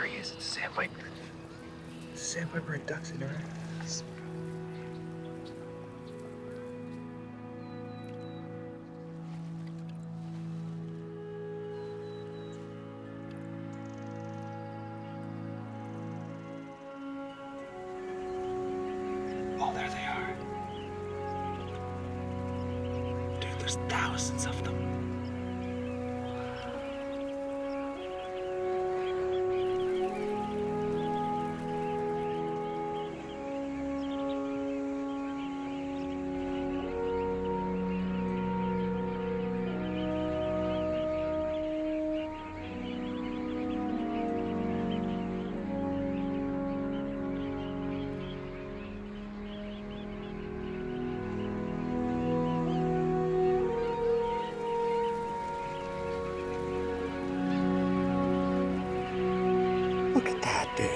he is. It's a sandpiper. It's a sandpiper and ducks in her. Oh, there they are. Dude, there's thousands of them. Look at that, dude.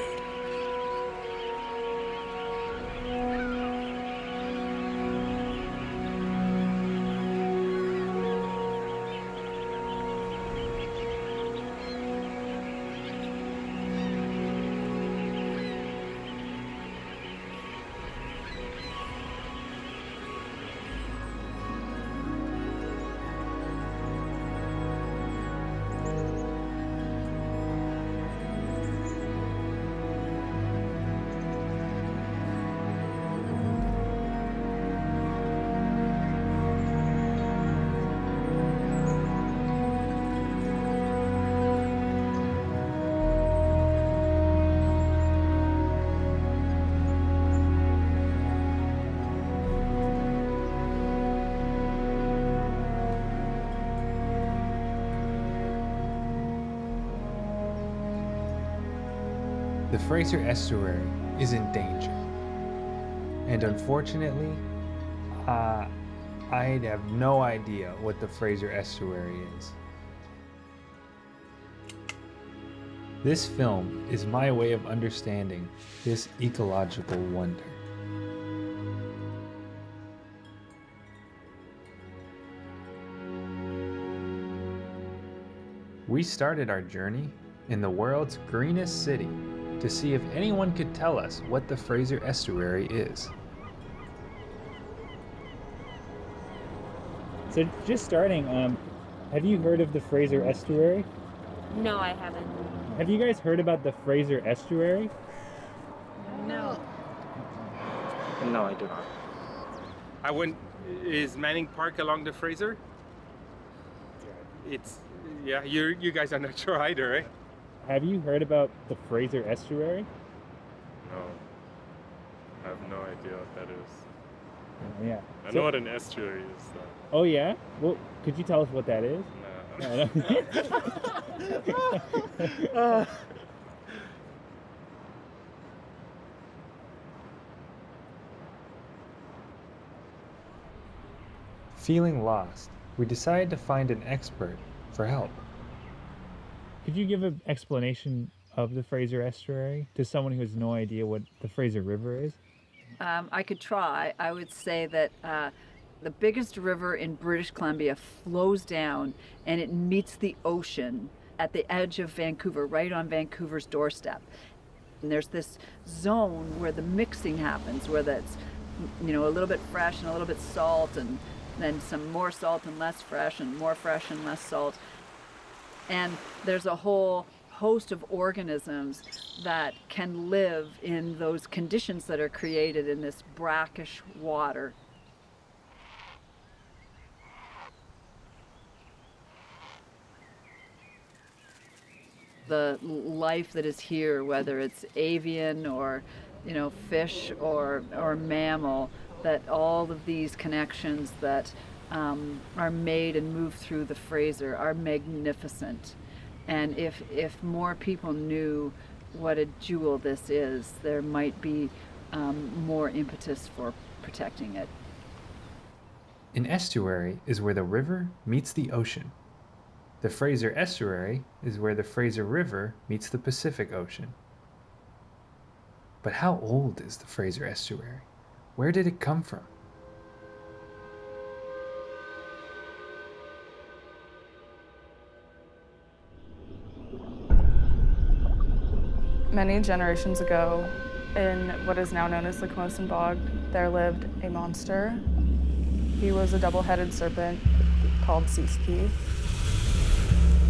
The Fraser Estuary is in danger. And unfortunately, I have no idea what the Fraser Estuary is. This film is my way of understanding this ecological wonder. We started our journey in the world's greenest city to see if anyone could tell us what the Fraser Estuary is. So just starting, have you heard of the Fraser Estuary? No, I haven't. Have you guys heard about the Fraser Estuary? No. No, I do not. Is Manning Park along the Fraser? Yeah, you guys are not sure either, eh? Have you heard about the Fraser Estuary? No. I have no idea what that is. Yeah. I know what an estuary is, though. Oh yeah? Well, could you tell us what that is? No. Feeling lost, we decided to find an expert for help. Could you give an explanation of the Fraser Estuary to someone who has no idea what the Fraser River is? I could try. I would say that the biggest river in British Columbia flows down and it meets the ocean at the edge of Vancouver, right on Vancouver's doorstep. And there's this zone where the mixing happens, where that's, a little bit fresh and a little bit salt, and then some more salt and less fresh, and more fresh and less salt. And there's a whole host of organisms that can live in those conditions that are created in this brackish water. The life that is here, whether it's avian or, fish or mammal, that all of these connections that are made and move through the Fraser are magnificent. And if more people knew what a jewel this is, there might be more impetus for protecting it. An estuary is where the river meets the ocean. The Fraser Estuary is where the Fraser River meets the Pacific Ocean. But how old is the Fraser Estuary? Where did it come from? Many generations ago, in what is now known as the Camosun Bog, there lived a monster. He was a double-headed serpent called Siski.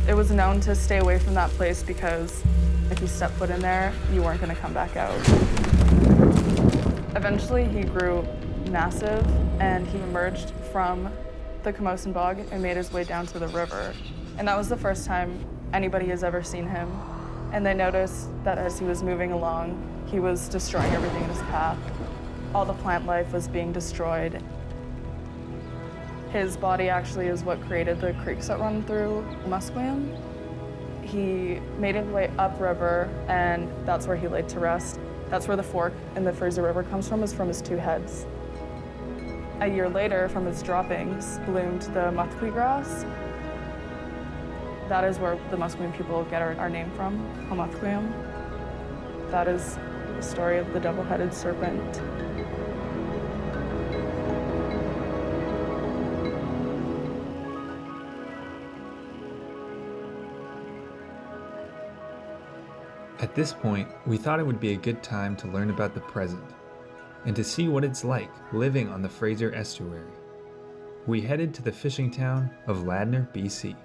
It was known to stay away from that place because if you stepped foot in there, you weren't going to come back out. Eventually, he grew massive, and he emerged from the Camosun Bog and made his way down to the river. And that was the first time anybody has ever seen him. And they noticed that as he was moving along, he was destroying everything in his path. All the plant life was being destroyed. His body actually is what created the creeks that run through Musqueam. He made his way upriver, and that's where he laid to rest. That's where the fork in the Fraser River comes from, is from his two heads. A year later, from his droppings, bloomed the muthqui grass. That is where the Musqueam people get our name from, Musqueam. That is the story of the double-headed serpent. At this point, we thought it would be a good time to learn about the present and to see what it's like living on the Fraser Estuary. We headed to the fishing town of Ladner, BC.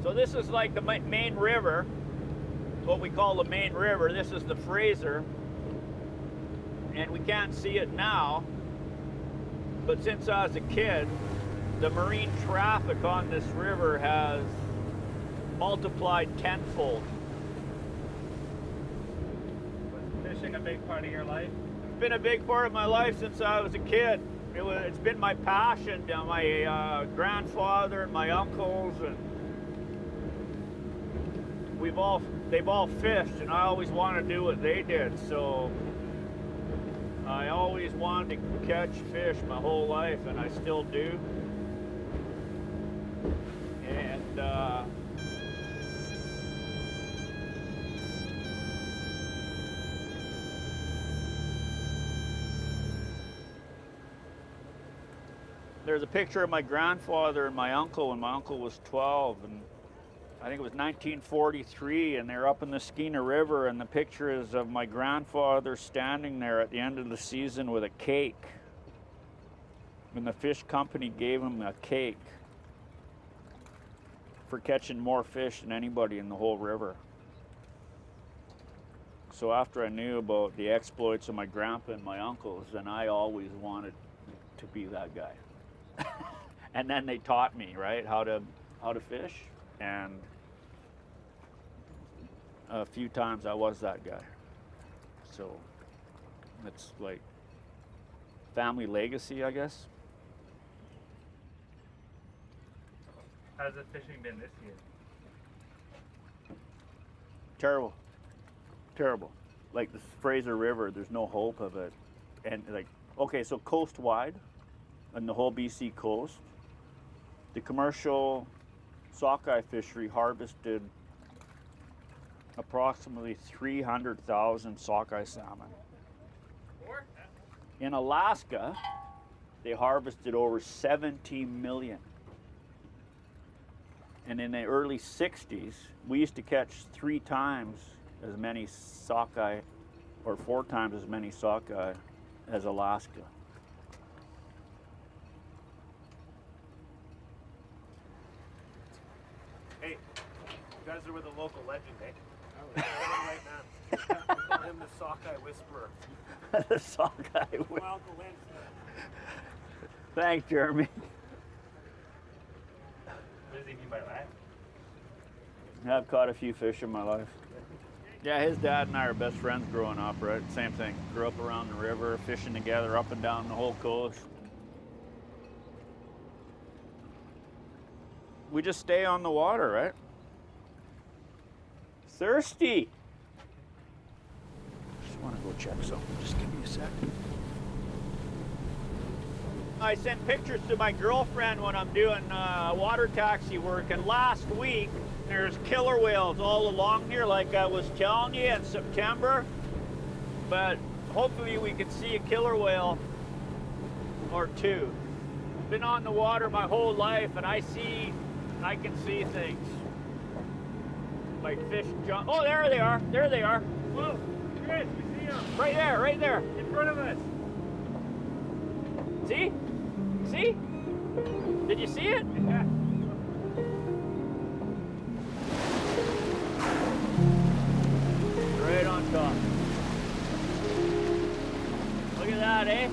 So this is like the main river, what we call the main river. This is the Fraser, and we can't see it now, but since I was a kid, the marine traffic on this river has multiplied tenfold. Was fishing a big part of your life? It's been a big part of my life since I was a kid. It's been my passion. My grandfather and my uncles, and they've all fished, and I always wanted to do what they did. So I always wanted to catch fish my whole life, and I still do. And there's a picture of my grandfather and my uncle when my uncle was 12, and I think it was 1943, and they're up in the Skeena River, and the picture is of my grandfather standing there at the end of the season with a cake. And the fish company gave him a cake for catching more fish than anybody in the whole river. So after I knew about the exploits of my grandpa and my uncles, then I always wanted to be that guy. And then they taught me, right, how to fish, and a few times I was that guy. So it's like family legacy, I guess. How's the fishing been this year? Terrible. Terrible. Like the Fraser River, there's no hope of it. And like, okay, so coast-wide, on the whole BC coast, the commercial sockeye fishery harvested approximately 300,000 sockeye salmon. In Alaska, they harvested over 70 million. And in the early 60s, we used to catch 3 times as many sockeye, or 4 times as many sockeye as Alaska. Hey, you guys are with a local legend, eh? Right man. We call him the sockeye whisperer. The sockeye whisperer. My Uncle Lynn. Thanks, Jeremy. What does he mean by that? I've caught a few fish in my life. Yeah, his dad and I are best friends growing up, right? Same thing. Grew up around the river, fishing together up and down the whole coast. We just stay on the water, right? thirsty. Just want to go check something. Just give me a sec. I send pictures to my girlfriend when I'm doing water taxi work, and last week there's killer whales all along here, like I was telling you in September. But hopefully we can see a killer whale or two. Been on the water my whole life, and I can see things. Like fish jump. Oh, there they are. There they are. Whoa, Chris, we see him. Right there, right there. In front of us. See? See? Did you see it? Yeah. Right on top. Look at that, eh?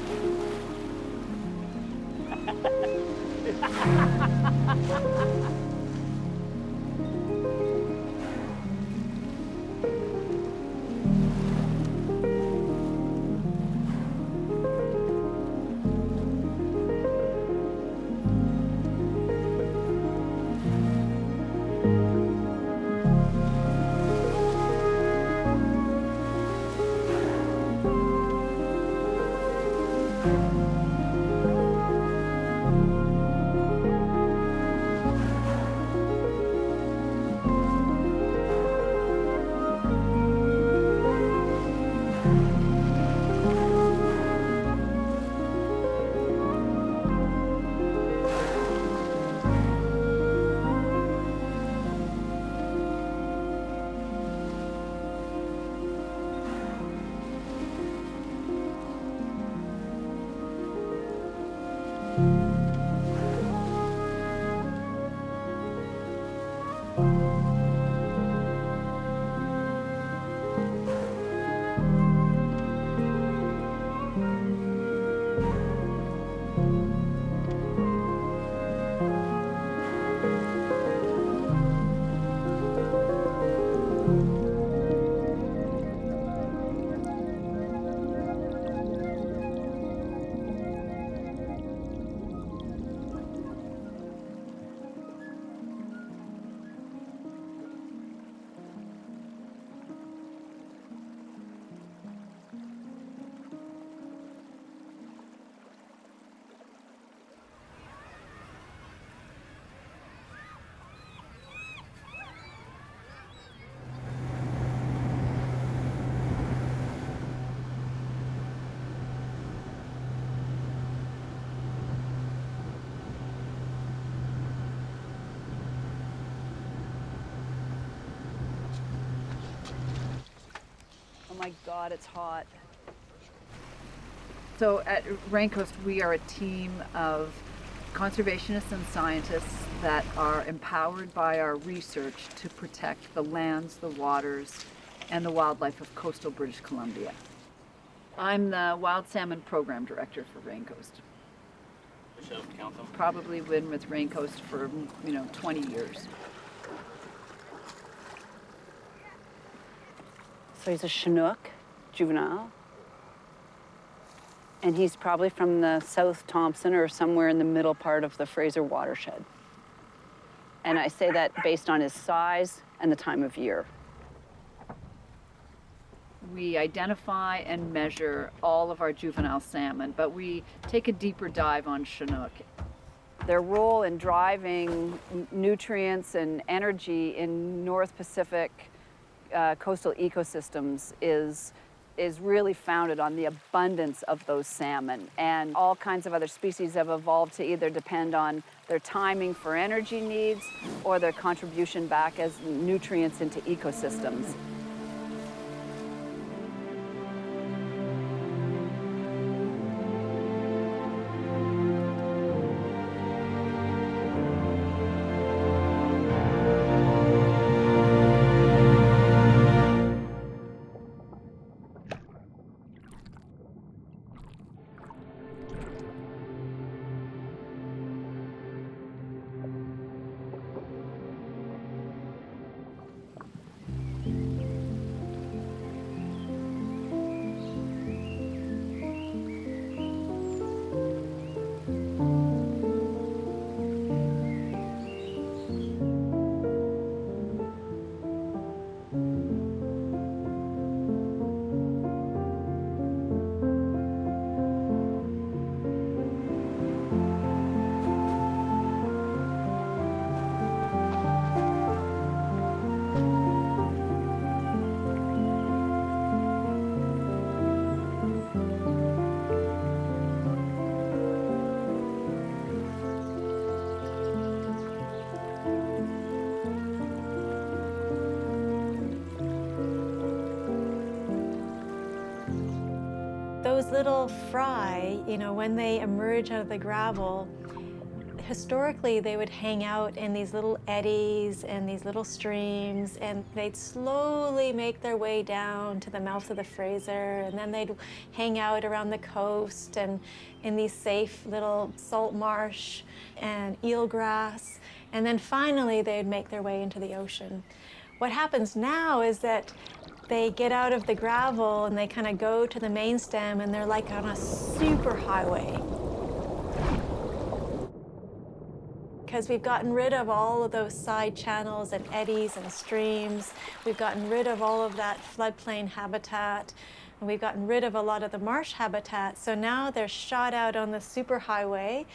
Oh my God, it's hot. So at Raincoast, we are a team of conservationists and scientists that are empowered by our research to protect the lands, the waters, and the wildlife of coastal British Columbia. I'm the Wild Salmon Program Director for Raincoast. Probably been with Raincoast for, 20 years. So he's a Chinook juvenile. And he's probably from the South Thompson or somewhere in the middle part of the Fraser watershed. And I say that based on his size and the time of year. We identify and measure all of our juvenile salmon, but we take a deeper dive on Chinook. Their role in driving nutrients and energy in North Pacific coastal ecosystems is really founded on the abundance of those salmon. And all kinds of other species have evolved to either depend on their timing for energy needs or their contribution back as nutrients into ecosystems. little fry, when they emerge out of the gravel, historically they would hang out in these little eddies and these little streams, and they'd slowly make their way down to the mouth of the Fraser, and then they'd hang out around the coast and in these safe little salt marsh and eelgrass, and then finally they'd make their way into the ocean. What happens now is that they get out of the gravel and they kind of go to the main stem, and they're like on a super highway. Because we've gotten rid of all of those side channels and eddies and streams. We've gotten rid of all of that floodplain habitat, and we've gotten rid of a lot of the marsh habitat. So now they're shot out on the superhighway,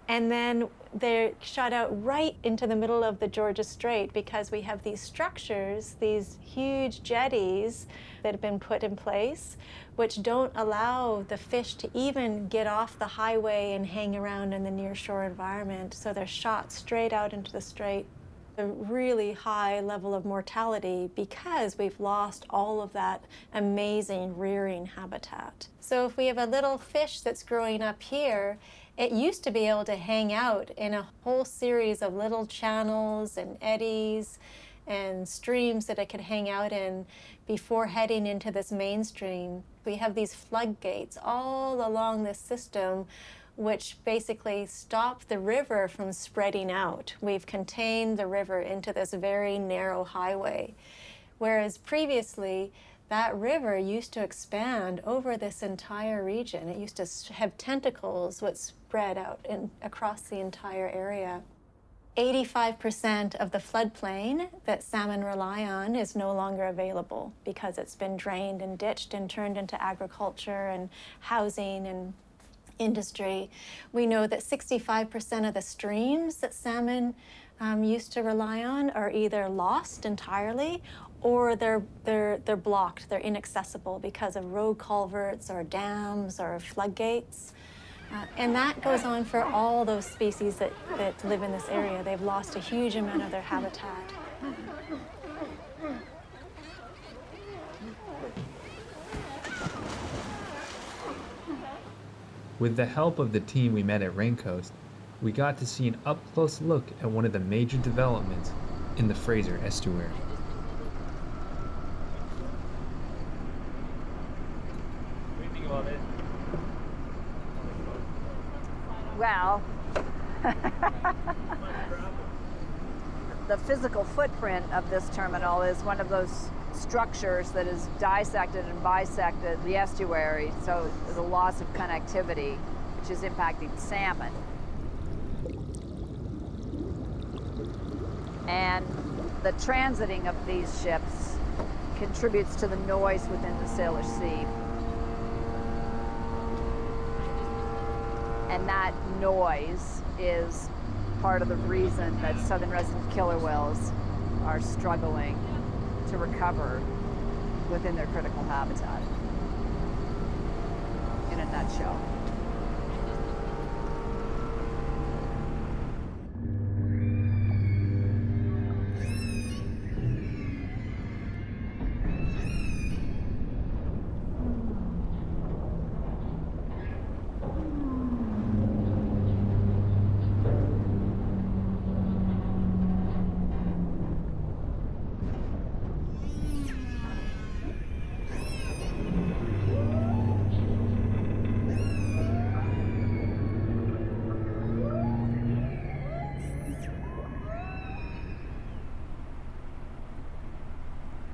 and then they're shot out right into the middle of the Georgia Strait, because we have these structures, these huge jetties that have been put in place, which don't allow the fish to even get off the highway and hang around in the nearshore environment. So they're shot straight out into the strait. A really high level of mortality because we've lost all of that amazing rearing habitat. So if we have a little fish that's growing up here, it used to be able to hang out in a whole series of little channels and eddies and streams that it could hang out in before heading into this mainstream. We have these floodgates all along this system, which basically stop the river from spreading out. We've contained the river into this very narrow highway, whereas previously that river used to expand over this entire region. It used to have tentacles which spread out across the entire area. 85% of the floodplain that salmon rely on is no longer available because it's been drained and ditched and turned into agriculture and housing and industry. We know that 65% of the streams that salmon used to rely on are either lost entirely, or they're blocked, they're inaccessible because of road culverts or dams or floodgates. And that goes on for all those species that live in this area. They've lost a huge amount of their habitat. With the help of the team we met at Raincoast, we got to see an up-close look at one of the major developments in the Fraser estuary. What do you think about it? Well, the physical footprint of this terminal is one of those structures that is dissected and bisected the estuary, so there's a loss of connectivity, which is impacting salmon. And the transiting of these ships contributes to the noise within the Salish Sea. And that noise is part of the reason that southern resident killer whales are struggling to recover within their critical habitat, in a nutshell.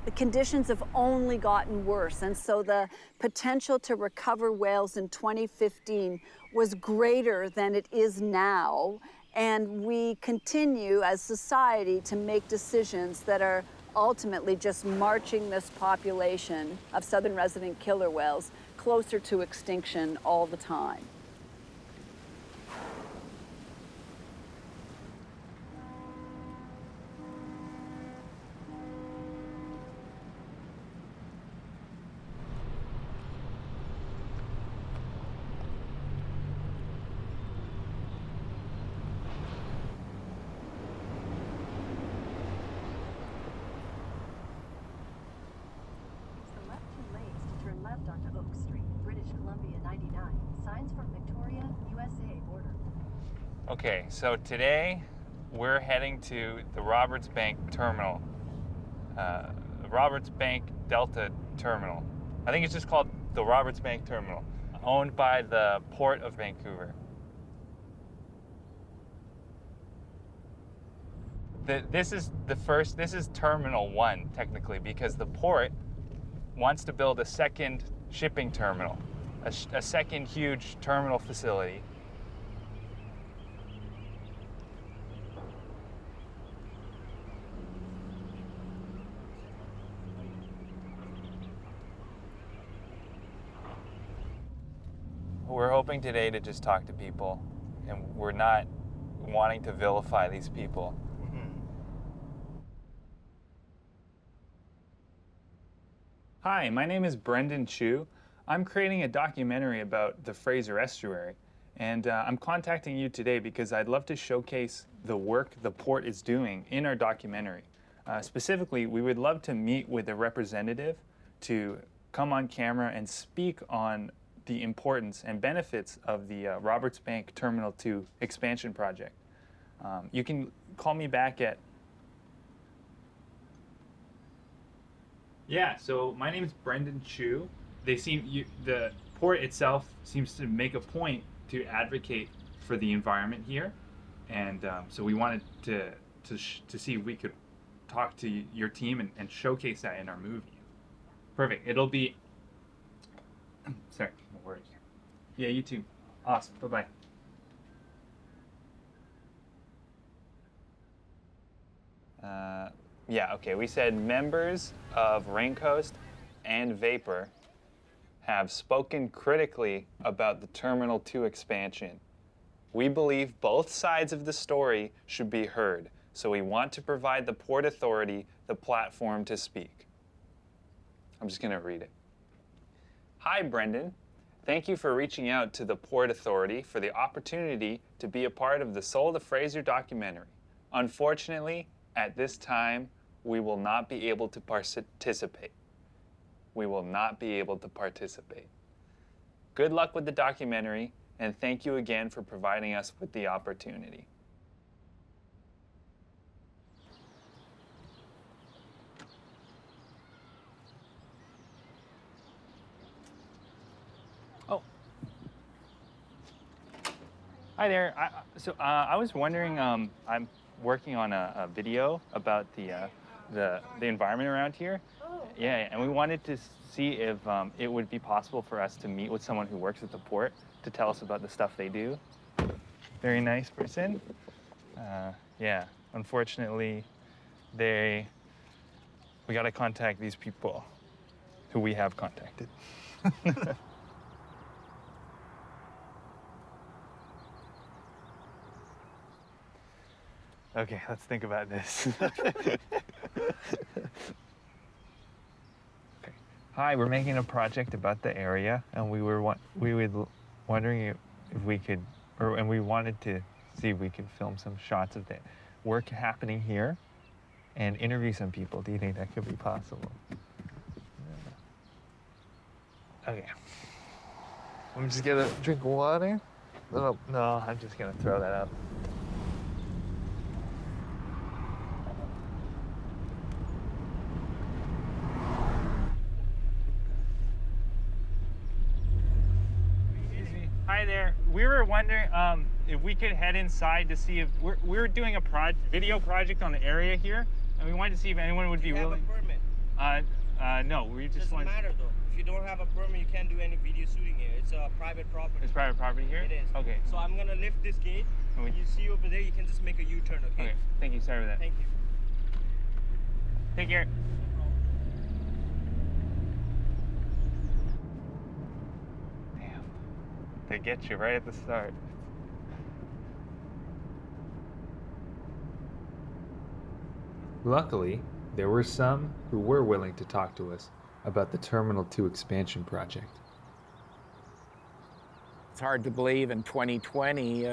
The conditions have only gotten worse, and so the potential to recover whales in 2015 was greater than it is now, and we continue as society to make decisions that are ultimately just marching this population of southern resident killer whales closer to extinction all the time. Onto Oak Street, British Columbia. Columbia 99. Signs from Victoria, USA border. Okay, so today we're heading to the Roberts Bank Terminal. The Roberts Bank Delta Terminal. I think it's just called the Roberts Bank Terminal, owned by the Port of Vancouver. This is Terminal 1, technically, because the port wants to build a second shipping terminal, a second huge terminal facility. We're hoping today to just talk to people, and we're not wanting to vilify these people. Hi, my name is Brendan Chu. I'm creating a documentary about the Fraser Estuary, and I'm contacting you today because I'd love to showcase the work the port is doing in our documentary. Specifically, we would love to meet with a representative to come on camera and speak on the importance and benefits of the Roberts Bank Terminal 2 expansion project. You can call me back at... Yeah, so my name is Brendan Chu. The port itself seems to make a point to advocate for the environment here, and so we wanted to see if we could talk to your team and showcase that in our movie. Perfect. It'll be... Sorry, no worries. Yeah, you too. Awesome. Bye-bye. Yeah, okay. We said members of Raincoast and Vapor have spoken critically about the Terminal 2 expansion. We believe both sides of the story should be heard, so we want to provide the Port Authority the platform to speak. I'm just going to read it. Hi, Brendan. Thank you for reaching out to the Port Authority for the opportunity to be a part of the Soul of Fraser documentary. Unfortunately, at this time, we will not be able to participate. We will not be able to participate. Good luck with the documentary, and thank you again for providing us with the opportunity. Hi there. I was wondering, I'm working on a video about the environment around here. Oh. Yeah, and we wanted to see if it would be possible for us to meet with someone who works at the port to tell us about the stuff they do. Very nice person. Yeah, unfortunately, we got to contact these people who we have contacted. Okay, let's think about this. Okay. Hi, we're making a project about the area, and we were wondering if we could, and we wanted to see if we could film some shots of the work happening here and interview some people. Do you think that could be possible? Okay. I'm just gonna drink water. No, I'm just gonna throw that up. Hi there. We were wondering if we could head inside to see if we're doing a video project on the area here, and we wanted to see if anyone would be willing. Do you have a permit? No, we just want. Doesn't matter though. If you don't have a permit, you can't do any video shooting here. It's a private property. It's private property here. It is. Okay. So I'm gonna lift this gate. When you see over there, you can just make a U-turn. Okay. Okay. Thank you. Sorry for that. Thank you. Take care. They get you right at the start. Luckily, there were some who were willing to talk to us about the Terminal 2 expansion project. It's hard to believe in 2020,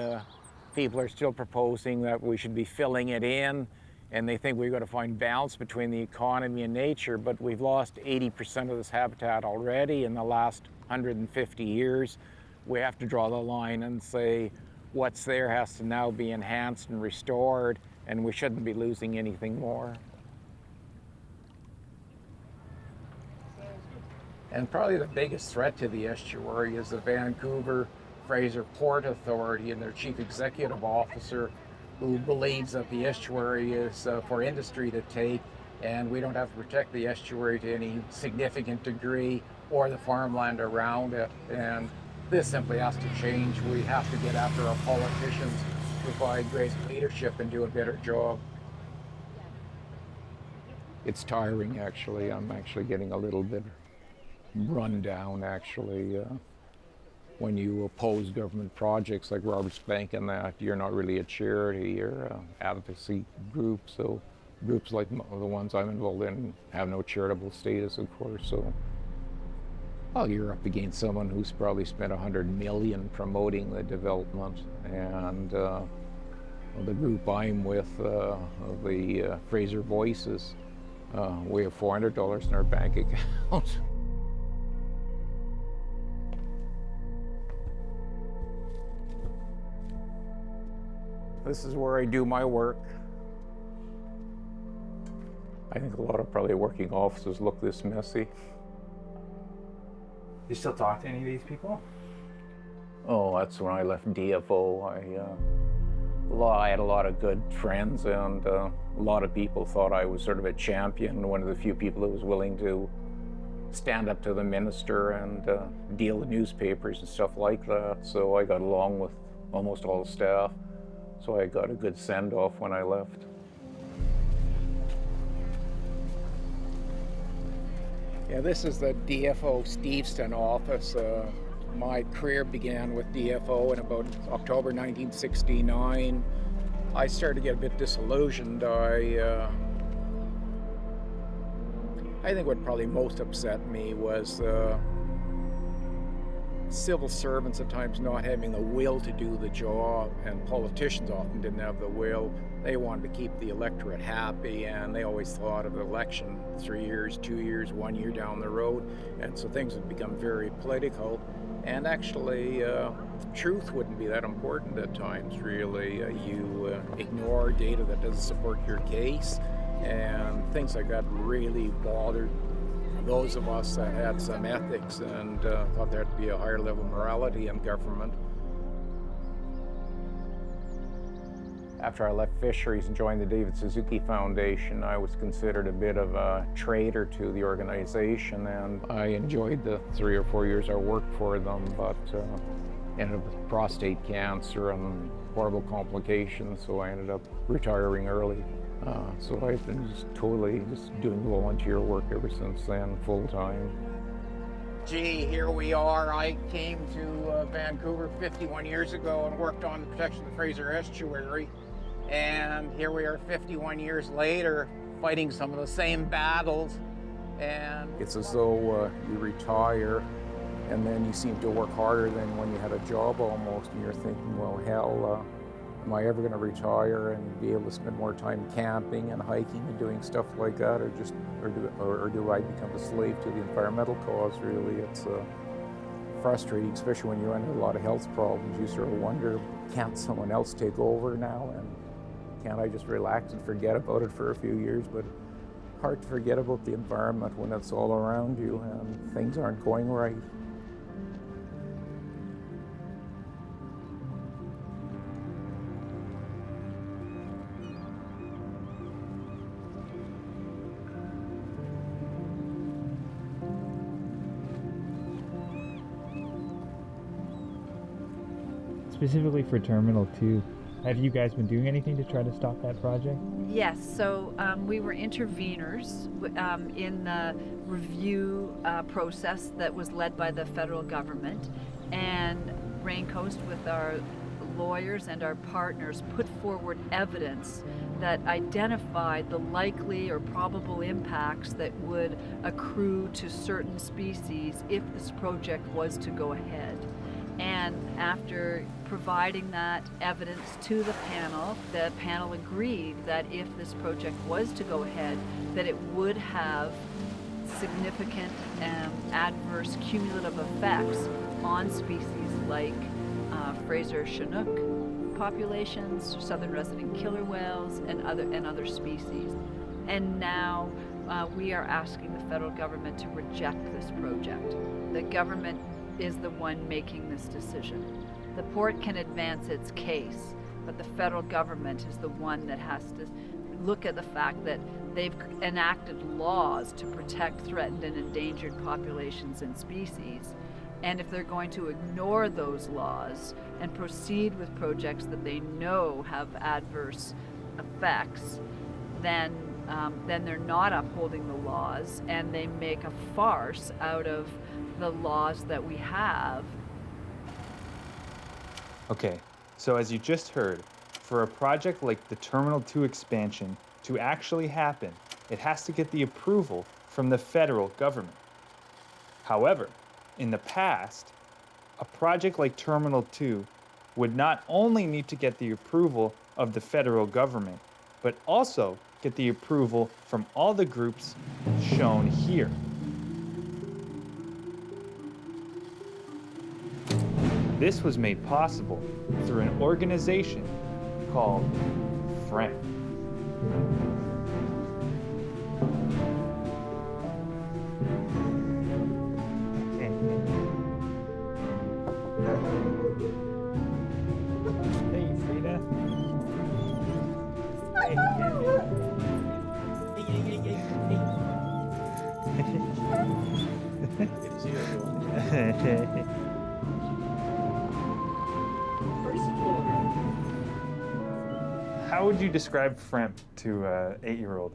people are still proposing that we should be filling it in and they think we've got to find balance between the economy and nature, but we've lost 80% of this habitat already in the last 150 years. We have to draw the line and say what's there has to now be enhanced and restored, and we shouldn't be losing anything more. And probably the biggest threat to the estuary is the Vancouver Fraser Port Authority and their chief executive officer, who believes that the estuary is for industry to take, and we don't have to protect the estuary to any significant degree or the farmland around it. And this simply has to change. We have to get after our politicians, provide great leadership, and do a better job. It's tiring, actually. I'm actually getting a little bit run down, actually. When you oppose government projects like Roberts Bank and that, you're not really a charity, you're an advocacy group. So groups like the ones I'm involved in have no charitable status, of course. So, well, you're up against someone who's probably spent $100 million promoting the development, and the group I'm with, the Fraser Voices, we have $400 in our bank account. This is where I do my work. I think a lot of probably working offices look this messy. You still talk to any of these people? Oh, that's when I left DFO. I had a lot of good friends, and a lot of people thought I was sort of a champion, one of the few people that was willing to stand up to the minister and deal with newspapers and stuff like that. So I got along with almost all the staff. So I got a good send-off when I left. Yeah, this is the DFO Steveston office. My career began with DFO in about October 1969. I started to get a bit disillusioned. I think what probably most upset me was civil servants at times not having the will to do the job, and politicians often didn't have the will. They wanted to keep the electorate happy, and they always thought of the election 3 years, 2 years, 1 year down the road, and so things had become very political. And actually, truth wouldn't be that important at times, really. You ignore data that doesn't support your case, and things like that really bothered those of us that had some ethics and thought there had to be a higher level of morality in government. After I left fisheries and joined the David Suzuki Foundation, I was considered a bit of a traitor to the organization, and I enjoyed the 3 or 4 years I worked for them, but ended up with prostate cancer and horrible complications, so I ended up retiring early. So I've been just doing volunteer work ever since then, full time. Gee, here we are. I came to Vancouver 51 years ago and worked on the protection of the Fraser Estuary. And here we are 51 years later, fighting some of the same battles. And it's as though you retire and then you seem to work harder than when you had a job almost, and you're thinking, well, hell, am I ever going to retire and be able to spend more time camping and hiking and doing stuff like that, or do I become a slave to the environmental cause? Really, it's frustrating, especially when you run into a lot of health problems. You sort of wonder, can't someone else take over now, and can't I just relax and forget about it for a few years? But hard to forget about the environment when it's all around you and things aren't going right. Specifically for Terminal 2, have you guys been doing anything to try to stop that project? Yes, so we were interveners in the review process that was led by the federal government, and Rain Coast, with our lawyers and our partners, put forward evidence that identified the likely or probable impacts that would accrue to certain species if this project was to go ahead. And after providing that evidence to the panel agreed that if this project was to go ahead, that it would have significant adverse cumulative effects on species like Fraser Chinook populations, southern resident killer whales, and other species. And now we are asking the federal government to reject this project. The government is the one making this decision. The port can advance its case, but the federal government is the one that has to look at the fact that they've enacted laws to protect threatened and endangered populations and species. And if they're going to ignore those laws and proceed with projects that they know have adverse effects, then they're not upholding the laws, and they make a farce out of the laws that we have. Okay, so as you just heard, for a project like the Terminal 2 expansion to actually happen, it has to get the approval from the federal government. However, in the past, a project like Terminal 2 would not only need to get the approval of the federal government, but also get the approval from all the groups shown here. This was made possible through an organization called FREMP. Hey, Frida. Hey, Gabby. How would you describe FREMP to an 8-year-old?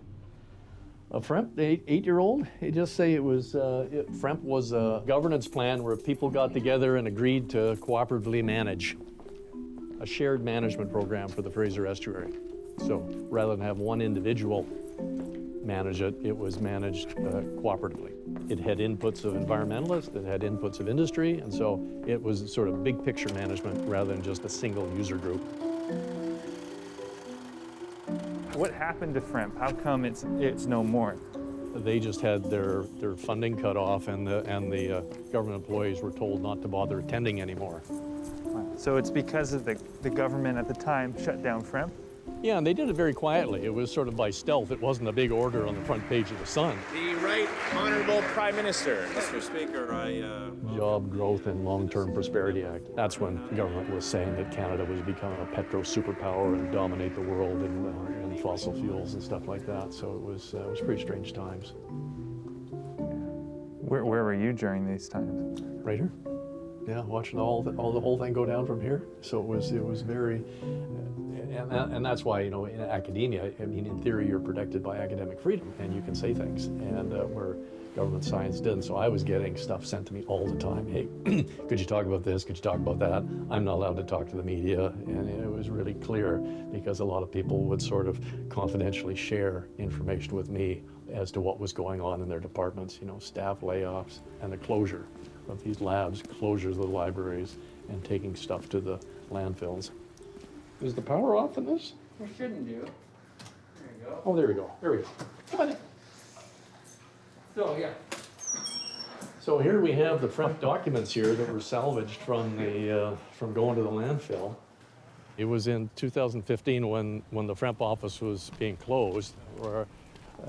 A FREMP, the 8-year-old, he'd just say it was, FREMP was a governance plan where people got together and agreed to cooperatively manage a shared management program for the Fraser Estuary. So rather than have one individual manage it, it was managed cooperatively. It had inputs of environmentalists, it had inputs of industry, and so it was sort of big picture management rather than just a single user group. What happened to FREMP? How come it's no more? They just had their funding cut off, and the government employees were told not to bother attending anymore. So it's because of the government at the time shut down FREMP? Yeah, and they did it very quietly. It was sort of by stealth. It wasn't a big order on the front page of the Sun. The Right Honorable Prime Minister. Mr. Speaker, Job Growth and Long-Term Prosperity Act. That's when the government was saying that Canada was becoming a petro superpower and dominate the world in fossil fuels and stuff like that. So it was pretty strange times. Where were you during these times? Right here. Yeah, watching the whole thing go down from here. So it was very, and that's why, you know, in academia, I mean, in theory, you're protected by academic freedom and you can say things, and where government science didn't. So I was getting stuff sent to me all the time. Hey, could you talk about this? Could you talk about that? I'm not allowed to talk to the media. And it was really clear because a lot of people would sort of confidentially share information with me as to what was going on in their departments, you know, staff layoffs and the closure of these labs, closures of the libraries, and taking stuff to the landfills. Is the power off in this? It shouldn't do. There you go. Oh, there we go. There we go. Come on in. So, yeah. So here we have the FREMP documents here that were salvaged from going to the landfill. It was in 2015 when the FREMP office was being closed, where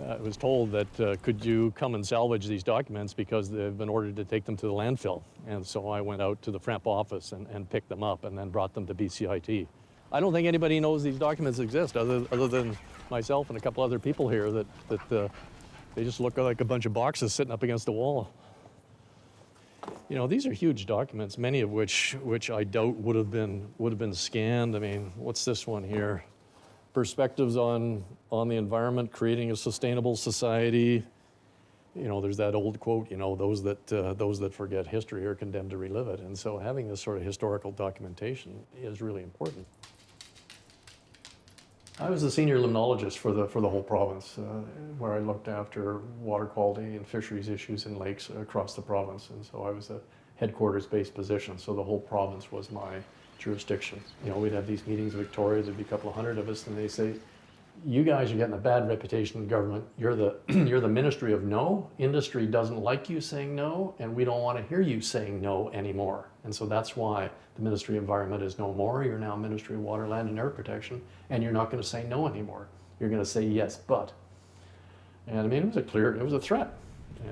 I was told that could you come and salvage these documents because they've been ordered to take them to the landfill. And so I went out to the FREMP office and picked them up and then brought them to BCIT. I don't think anybody knows these documents exist other than myself and a couple other people here that they just look like a bunch of boxes sitting up against the wall. You know, these are huge documents, many of which I doubt would have been scanned. I mean, what's this one here? Perspectives on the environment, creating a sustainable society. You know, there's that old quote, you know, those that forget history are condemned to relive it. And so having this sort of historical documentation is really important. I was the senior limnologist for the whole province, where I looked after water quality and fisheries issues in lakes across the province. And so I was the headquarters-based position, so the whole province was my jurisdiction. You know, we'd have these meetings in Victoria, there'd be a couple of hundred of us, and they say, you guys are getting a bad reputation in government. You're the you're the ministry of no. Industry doesn't like you saying no, and we don't want to hear you saying no anymore. And so that's why the Ministry of Environment is no more. You're now Ministry of Water, Land, and Air Protection, and you're not going to say no anymore. You're going to say yes, but. And I mean, it was a threat.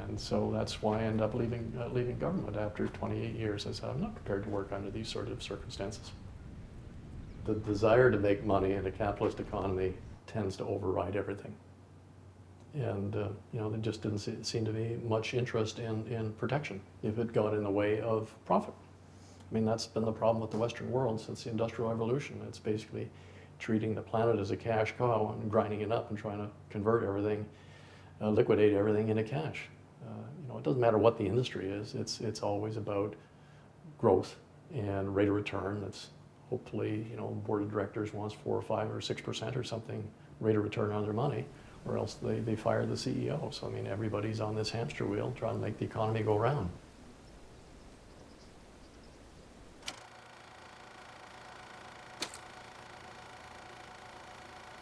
And so that's why I ended up leaving government after 28 years. I said, I'm not prepared to work under these sort of circumstances. The desire to make money in a capitalist economy tends to override everything. And you know, there just didn't seem to be much interest in protection if it got in the way of profit. I mean, that's been the problem with the Western world since the Industrial Revolution. It's basically treating the planet as a cash cow and grinding it up and trying to convert everything, liquidate everything into cash. You know, it doesn't matter what the industry is. It's always about growth and rate of return. That's hopefully, you know, board of directors wants 4 or 5 or 6% or something rate of return on their money, or else they fire the CEO. So I mean, everybody's on this hamster wheel trying to make the economy go round.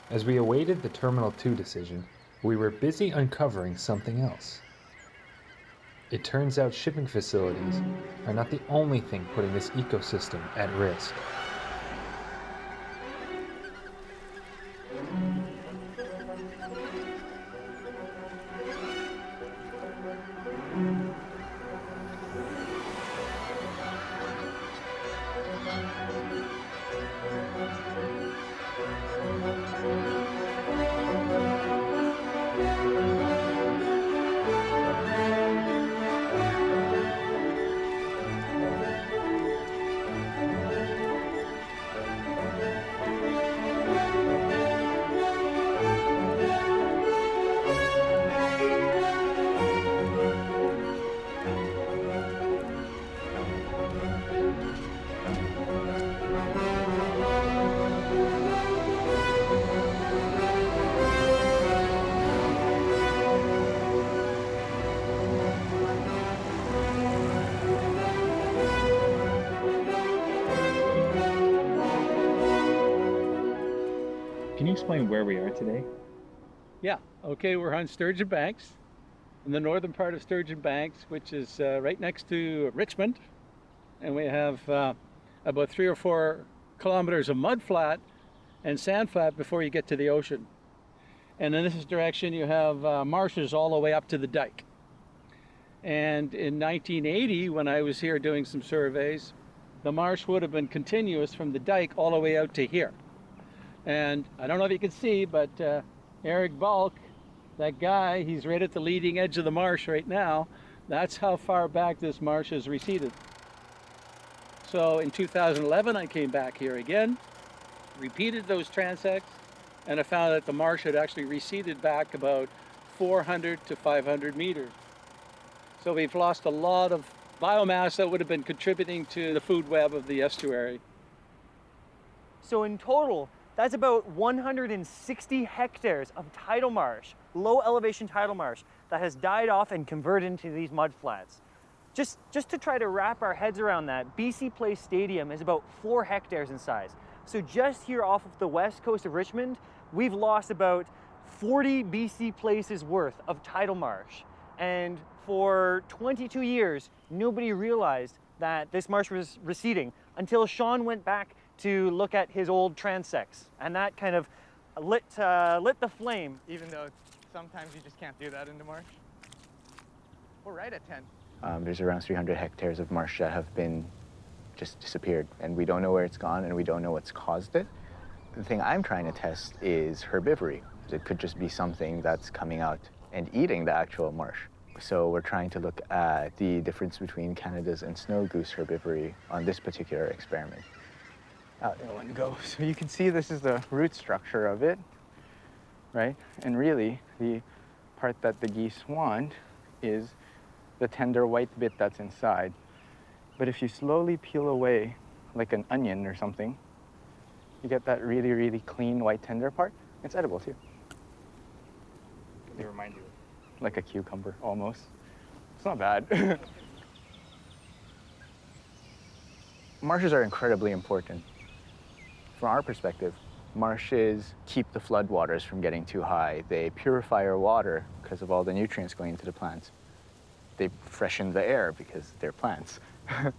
As we awaited the Terminal 2 decision, we were busy uncovering something else. It turns out shipping facilities are not the only thing putting this ecosystem at risk. Can you explain where we are today? Yeah, okay, we're on Sturgeon Banks, in the northern part of Sturgeon Banks, which is right next to Richmond. And we have about 3 or 4 kilometers of mud flat and sand flat before you get to the ocean. And in this direction, you have marshes all the way up to the dike. And in 1980, when I was here doing some surveys, the marsh would have been continuous from the dike all the way out to here. And I don't know if you can see, but Eric Bulk, that guy, he's right at the leading edge of the marsh right now. That's how far back this marsh has receded. So in 2011, I came back here again, repeated those transects, and I found that the marsh had actually receded back about 400 to 500 meters. So we've lost a lot of biomass that would have been contributing to the food web of the estuary. So in total, that's about 160 hectares of tidal marsh, low elevation tidal marsh, that has died off and converted into these mud flats. Just to try to wrap our heads around that, BC Place Stadium is about 4 hectares in size. So just here off of the west coast of Richmond, we've lost about 40 BC Places worth of tidal marsh. And for 22 years, nobody realized that this marsh was receding until Sean went back to look at his old transects, and that kind of lit the flame. Even though sometimes you just can't do that in the marsh. We're right at 10. There's around 300 hectares of marsh that have been just disappeared, and we don't know where it's gone, and we don't know what's caused it. The thing I'm trying to test is herbivory. It could just be something that's coming out and eating the actual marsh. So we're trying to look at the difference between Canada's and snow goose herbivory on this particular experiment. Out there one goes. So you can see this is the root structure of it, right? And really, the part that the geese want is the tender white bit that's inside. But if you slowly peel away, like an onion or something, you get that really, really clean white tender part. It's edible too. They remind you. Like a cucumber, almost. It's not bad. Marshes are incredibly important. From our perspective, marshes keep the floodwaters from getting too high. They purify our water because of all the nutrients going into the plants. They freshen the air because they're plants. And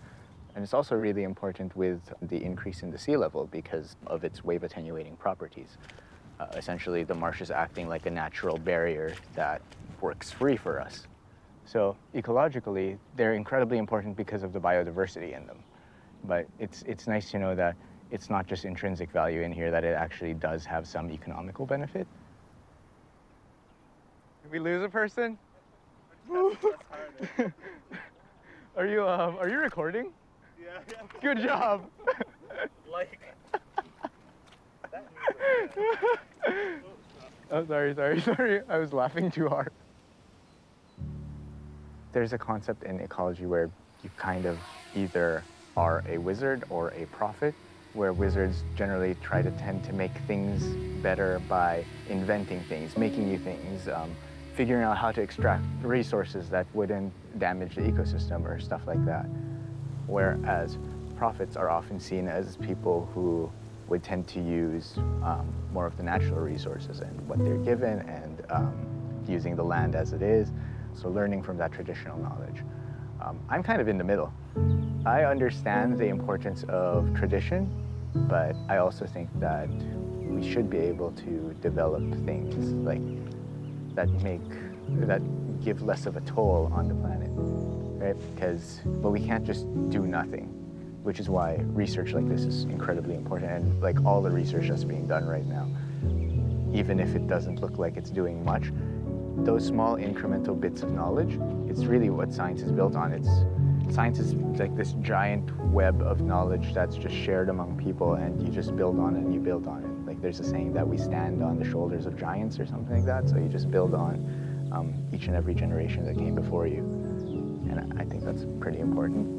it's also really important with the increase in the sea level because of its wave attenuating properties. Essentially, the marsh is acting like a natural barrier that works free for us. So ecologically, they're incredibly important because of the biodiversity in them. But it's nice to know that it's not just intrinsic value in here, that it actually does have some economical benefit. Did we lose a person? Are you recording? Yeah. Good job. Like. Oh, sorry. I was laughing too hard. There's a concept in ecology where you kind of either are a wizard or a prophet, where wizards generally tend to make things better by inventing things, making new things, figuring out how to extract resources that wouldn't damage the ecosystem or stuff like that. Whereas prophets are often seen as people who would tend to use more of the natural resources and what they're given and using the land as it is, so learning from that traditional knowledge. I'm kind of in the middle. I understand the importance of tradition, but I also think that we should be able to develop things like that give less of a toll on the planet, right? But we can't just do nothing, which is why research like this is incredibly important, and like all the research that's being done right now, even if it doesn't look like it's doing much, those small incremental bits of knowledge, it's really what science is built on. Science is like this giant web of knowledge that's just shared among people, and you just build on it and you build on it. Like there's a saying that we stand on the shoulders of giants or something like that, so you just build on each and every generation that came before you. And I think that's pretty important.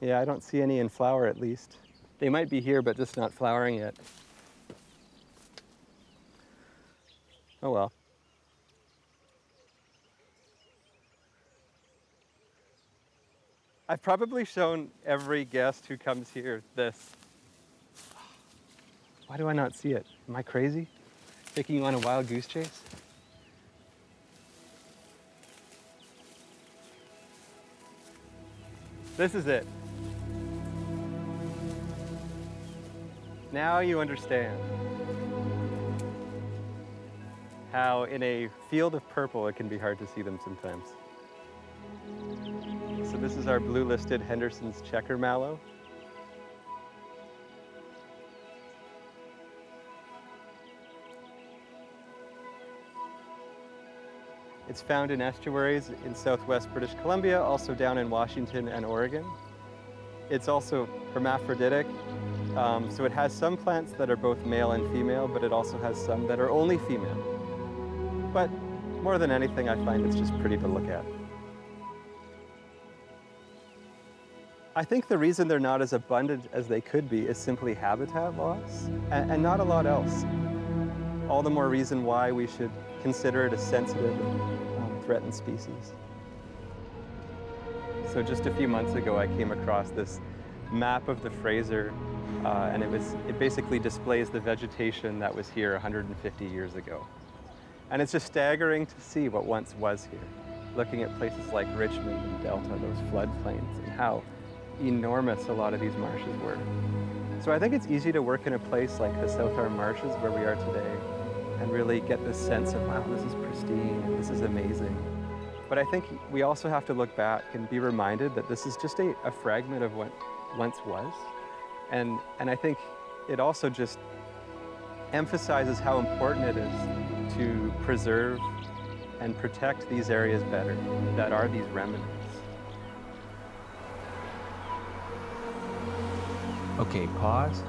Yeah, I don't see any in flower at least. They might be here, but just not flowering yet. Oh well. I've probably shown every guest who comes here this. Why do I not see it? Am I crazy? Taking you on a wild goose chase? This is it. Now you understand how in a field of purple it can be hard to see them sometimes. So this is our blue-listed Henderson's checker mallow. It's found in estuaries in southwest British Columbia, also down in Washington and Oregon. It's also hermaphroditic, so it has some plants that are both male and female, but it also has some that are only female. But more than anything, I find it's just pretty to look at. I think the reason they're not as abundant as they could be is simply habitat loss, and not a lot else. All the more reason why we should consider it a sensitive and threatened species. So just a few months ago, I came across this map of the Fraser, and it basically displays the vegetation that was here 150 years ago. And it's just staggering to see what once was here, looking at places like Richmond and Delta, those floodplains, and how enormous a lot of these marshes were. So I think it's easy to work in a place like the South Arm Marshes where we are today and really get this sense of, wow, this is pristine, and this is amazing. But I think we also have to look back and be reminded that this is just a fragment of what once was. And I think it also just emphasizes how important it is to preserve and protect these areas better that are these remnants. Okay, pause.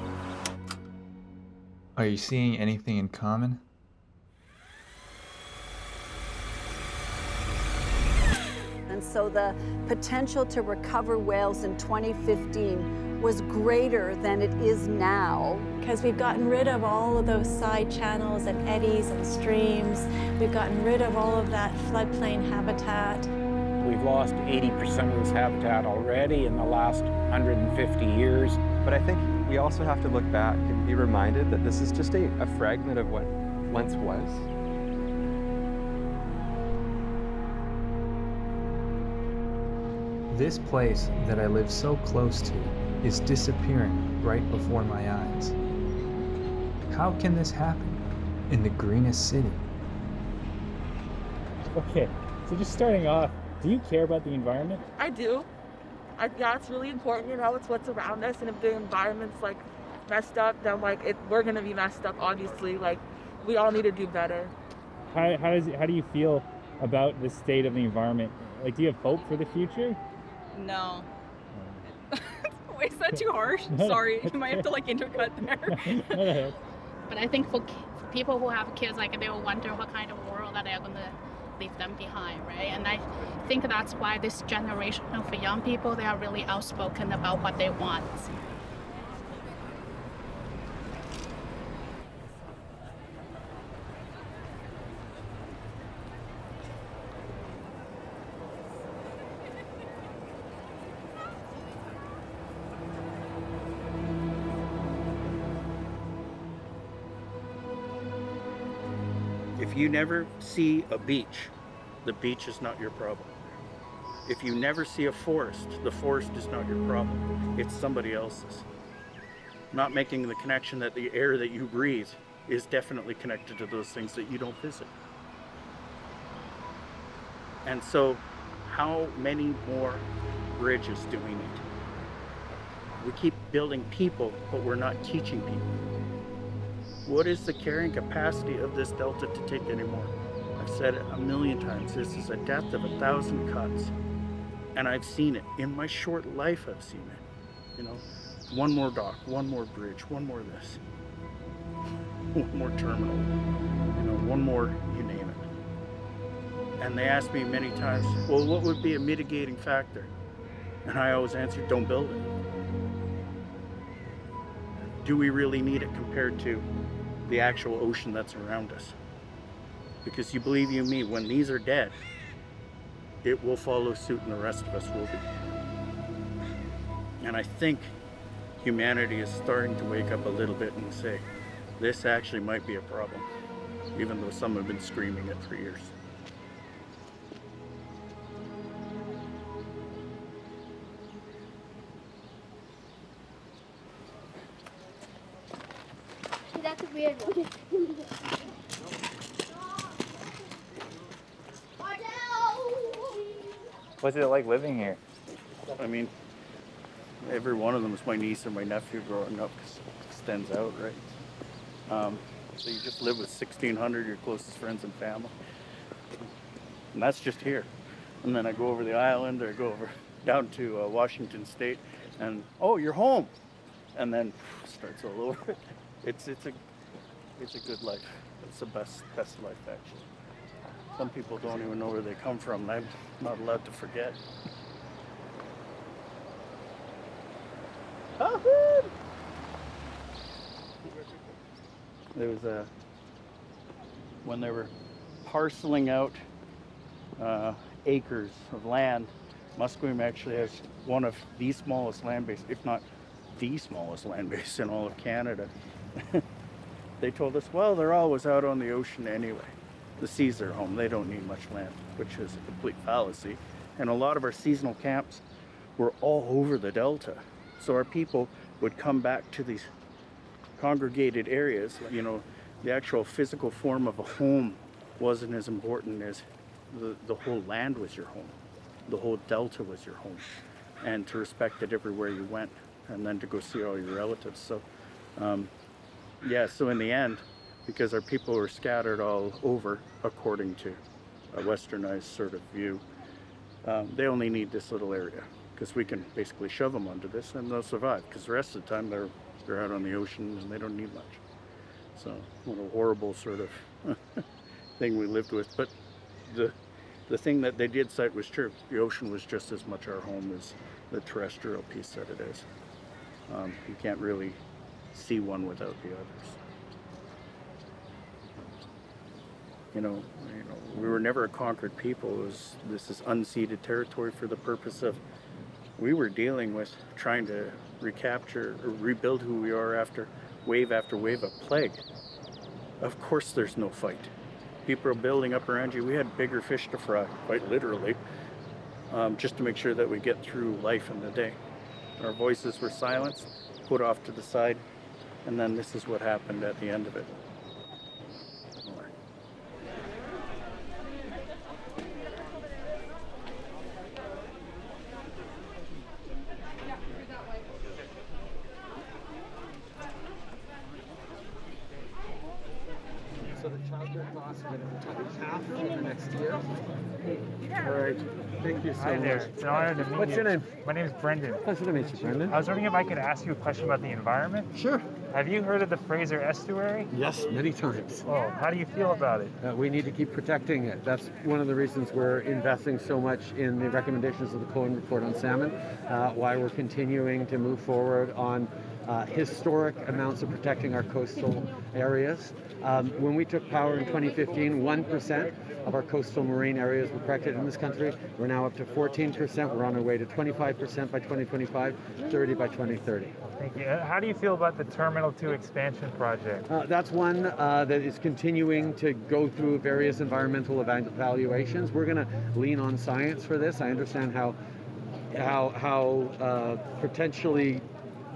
Are you seeing anything in common? And so the potential to recover whales in 2015 was greater than it is now. Because we've gotten rid of all of those side channels and eddies and streams. We've gotten rid of all of that floodplain habitat. We've lost 80% of this habitat already in the last 150 years. But I think we also have to look back and be reminded that this is just a fragment of what once was. This place that I live so close to is disappearing right before my eyes. How can this happen in the greenest city? Okay, so just starting off, do you care about the environment? I do. Yeah, it's really important, you know, it's what's around us, and if the environment's like messed up, then we're gonna be messed up, obviously. Like, we all need to do better. How do you feel about the state of the environment? Like, do you have hope for the future? No. Wait, is that too harsh? Sorry, you might have to intercut there. But I think for people who have kids, they will wonder what kind of world that they're going to leave them behind, right? And I think that's why this generation of young people, they are really outspoken about what they want. If you never see a beach, the beach is not your problem. If you never see a forest, the forest is not your problem. It's somebody else's. Not making the connection that the air that you breathe is definitely connected to those things that you don't visit. And so, how many more bridges do we need? We keep building people, but we're not teaching people. What is the carrying capacity of this delta to take anymore? I've said it a million times. This is a death of 1,000 cuts. And I've seen it. In my short life, I've seen it. You know, one more dock, one more bridge, one more this, one more terminal, you know, one more, you name it. And they ask me many times, well, what would be a mitigating factor? And I always answer, don't build it. Do we really need it compared to the actual ocean that's around us? Because you believe you me, when these are dead, it will follow suit and the rest of us will be. And I think humanity is starting to wake up a little bit and say, this actually might be a problem, even though some have been screaming it for years. That's a weird one. What's it like living here? I mean, every one of them is my niece or my nephew growing up, because it extends out, right? So you just live with 1,600 your closest friends and family. And that's just here. And then I go over the island, or I go over down to Washington State, and oh, you're home. And then starts all over. It's a good life. It's the best life, actually. Some people don't even know where they come from, and I'm not allowed to forget. There was when they were parceling out acres of land Musqueam actually has one of the smallest land bases, if not the smallest land base in all of Canada. They told us, well, they're always out on the ocean anyway. The sea's their home. They don't need much land, which is a complete fallacy. And a lot of our seasonal camps were all over the Delta. So our people would come back to these congregated areas. You know, the actual physical form of a home wasn't as important as the whole land was your home. The whole Delta was your home. And to respect it everywhere you went, and then to go see all your relatives. So, yeah, so in the end, because our people were scattered all over, according to a westernized sort of view, they only need this little area, because we can basically shove them onto this and they'll survive, because the rest of the time they're out on the ocean and they don't need much. So what a horrible sort of thing we lived with. But the thing that they did cite was true. The ocean was just as much our home as the terrestrial piece that it is. You can't really see one without the others. You know, we were never a conquered people. This is unceded territory for the purpose of, we were dealing with trying to recapture or rebuild who we are after wave of plague. Of course there's no fight. People are building up around you. We had bigger fish to fry, quite literally, just to make sure that we get through life in the day. Our voices were silenced, put off to the side, and then this is what happened at the end of it. So the childcare costs are going to be half in the next year. All right. Thank you so Hi there. much. It's an honor to meet you. What's your name? My name is Brendan. Pleasure to meet you, Brendan. I was wondering if I could ask you a question about the environment. Sure. Have you heard of the Fraser Estuary? Yes, many times. Oh, how do you feel about it? We need to keep protecting it. That's one of the reasons we're investing so much in the recommendations of the Cohen Report on salmon, why we're continuing to move forward on historic amounts of protecting our coastal areas. When we took power in 2015, 1% of our coastal marine areas were protected in this country. We're now up to 14%. We're on our way to 25% by 2025, 30 by 2030. Thank you. How do you feel about the Terminal 2 expansion project? That's one that is continuing to go through various environmental evaluations. We're going to lean on science for this. I understand how potentially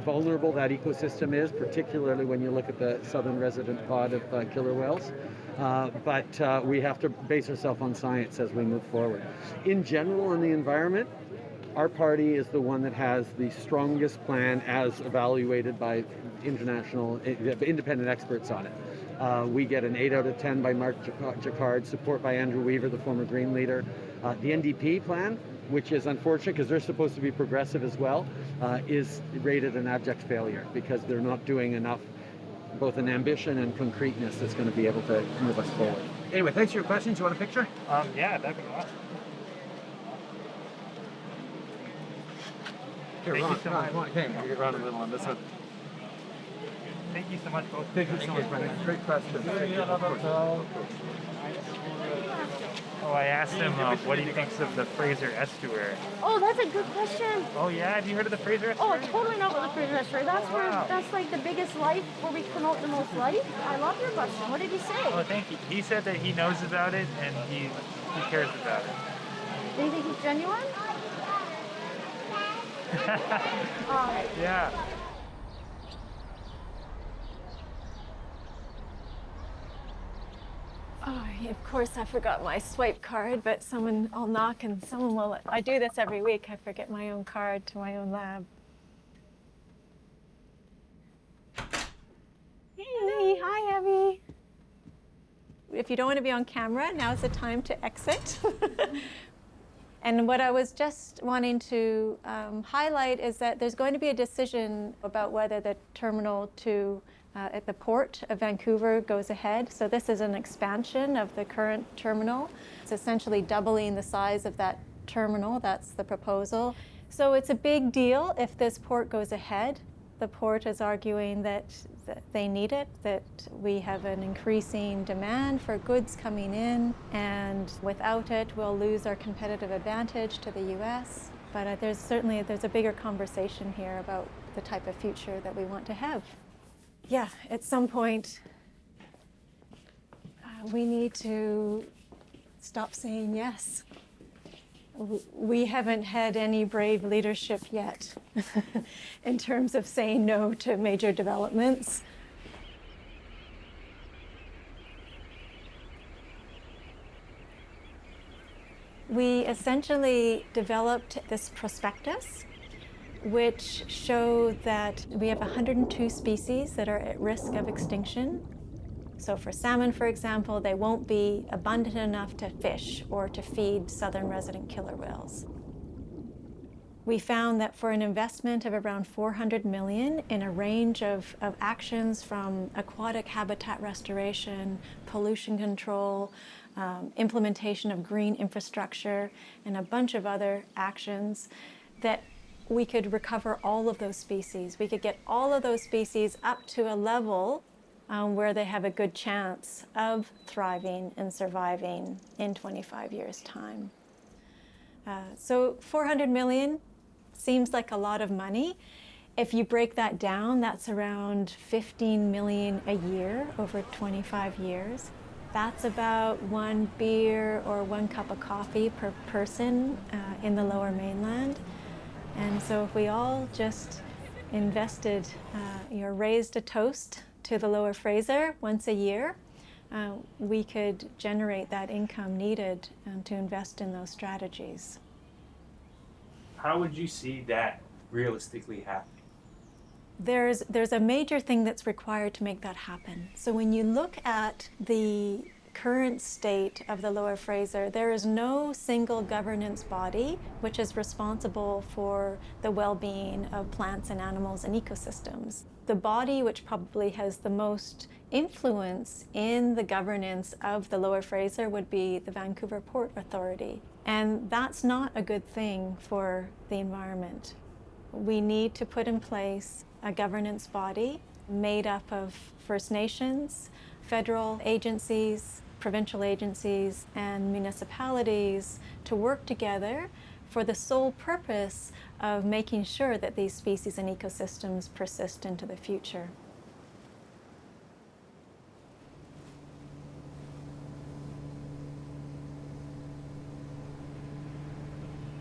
vulnerable that ecosystem is, particularly when you look at the southern resident pod of killer whales. But we have to base ourselves on science as we move forward. In general, on the environment, our party is the one that has the strongest plan as evaluated by international independent experts on it. We get an 8 out of 10 by Mark Jacquard, support by Andrew Weaver, the former Green leader. The NDP plan, which is unfortunate because they're supposed to be progressive as well, is rated an abject failure because they're not doing enough, both in ambition and concreteness, that's going to be able to move us forward. Anyway, thanks for your questions. You want a picture? Yeah, that'd be awesome. Here, Thank Ron, you so Ron, much. come on, okay, you get Ron a little on this one. Thank you so much, both. Thank you so much, Brendan. Great question. Oh, I asked him what he thinks of the Fraser Estuary. Oh, that's a good question. Oh yeah, have you heard of the Fraser Estuary? Oh, totally know about the Fraser Estuary. That's where, that's like the biggest life, where we promote the most life. I love your question. What did he say? Oh, thank you. He said that he knows about it and he cares about it. Do you think he's genuine? Yeah. Oh, of course I forgot my swipe card, but I'll knock and someone will. I do this every week. I forget my own card to my own lab. Hey, hi, Abby. If you don't want to be on camera, now's the time to exit. And what I was just wanting to highlight is that there's going to be a decision about whether the Terminal 2 at the port of Vancouver goes ahead. So this is an expansion of the current terminal. It's essentially doubling the size of that terminal. That's the proposal. So it's a big deal if this port goes ahead. The port is arguing that that they need it, that we have an increasing demand for goods coming in, and without it, we'll lose our competitive advantage to the US. But there's a bigger conversation here about the type of future that we want to have. Yeah, at some point, we need to stop saying yes. We haven't had any brave leadership yet in terms of saying no to major developments. We essentially developed this prospectus, which showed that we have 102 species that are at risk of extinction. So for salmon, for example, they won't be abundant enough to fish or to feed southern resident killer whales. We found that for an investment of around $400 million in a range of actions from aquatic habitat restoration, pollution control, implementation of green infrastructure, and a bunch of other actions, that we could recover all of those species. We could get all of those species up to a level where they have a good chance of thriving and surviving in 25 years' time. So $400 million seems like a lot of money. If you break that down, that's around $15 million a year over 25 years. That's about one beer or one cup of coffee per person in the Lower Mainland. And so if we all just invested, raised a toast to the Lower Fraser once a year, we could generate that income needed to invest in those strategies. How would you see that realistically happening? There's a major thing that's required to make that happen. So when you look at the current state of the Lower Fraser, there is no single governance body which is responsible for the well-being of plants and animals and ecosystems. The body which probably has the most influence in the governance of the Lower Fraser would be the Vancouver Port Authority. And that's not a good thing for the environment. We need to put in place a governance body made up of First Nations, federal agencies, provincial agencies, and municipalities to work together for the sole purpose of making sure that these species and ecosystems persist into the future.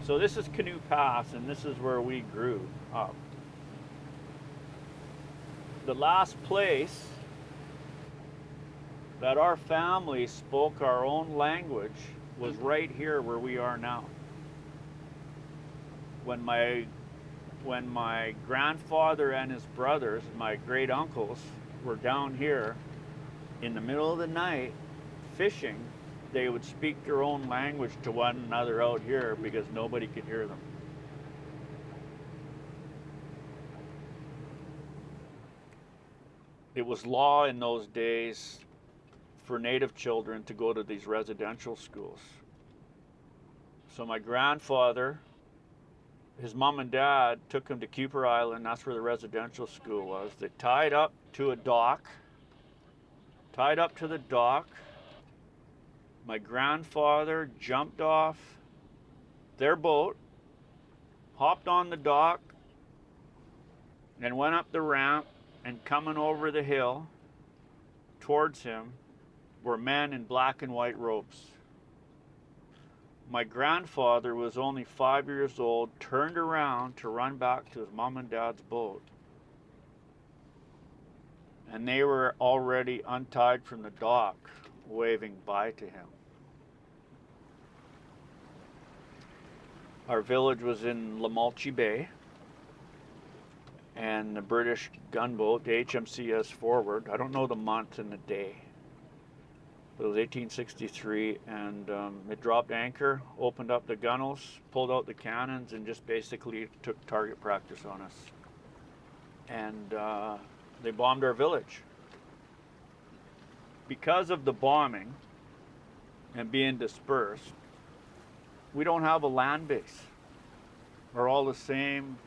So this is Canoe Pass, and this is where we grew up. The last place that our family spoke our own language was right here where we are now. When my grandfather and his brothers, my great uncles, were down here in the middle of the night fishing, they would speak their own language to one another out here because nobody could hear them. It was law in those days for Native children to go to these residential schools. So my grandfather, his mom and dad took him to Cooper Island. That's where the residential school was. They tied up to a dock, tied up to the dock. My grandfather jumped off their boat, hopped on the dock, and went up the ramp, and coming over the hill towards him were men in black and white robes. My grandfather was only 5 years old, turned around to run back to his mom and dad's boat. And they were already untied from the dock, waving bye to him. Our village was in Lamulchi Bay, and the British gunboat, the HMCS Forward, I don't know the month and the day, but it was 1863, and it dropped anchor, opened up the gunnels, pulled out the cannons, and just basically took target practice on us. And they bombed our village. Because of the bombing and being dispersed, we don't have a land base or all the same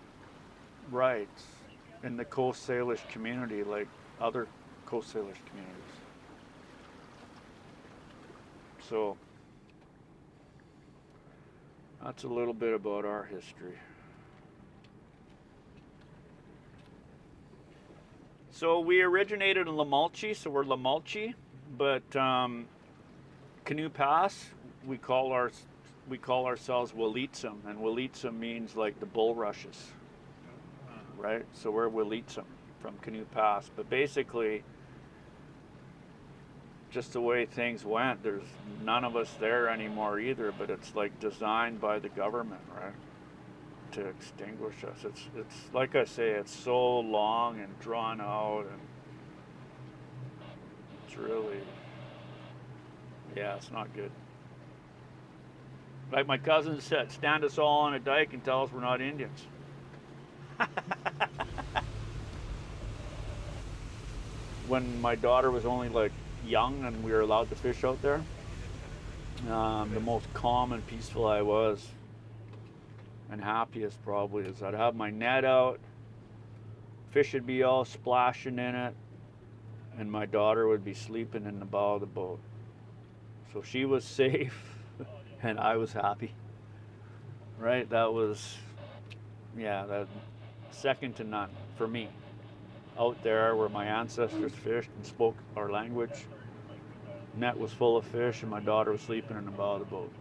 rights in the Coast Salish community like other Coast Salish communities. So that's a little bit about our history. So we originated in Lamulchi, so we're Lamulchi, but Canoe Pass, we call ourselves Waleetsum, and Waleetsum means like the bulrushes, right? So we're Waleetsum from Canoe Pass, but basically, just the way things went, there's none of us there anymore either, but it's like designed by the government, right? To extinguish us. It's like I say, it's so long and drawn out, and it's really, yeah, it's not good. Like my cousin said, stand us all on a dike and tell us we're not Indians. When my daughter was only like young and we were allowed to fish out there, the most calm and peaceful I was, and happiest probably, is I'd have my net out, fish would be all splashing in it, and my daughter would be sleeping in the bow of the boat. So she was safe and I was happy, right? That was, yeah, that second to none for me. Out there where my ancestors fished and spoke our language, net was full of fish and my daughter was sleeping in the bow of the boat.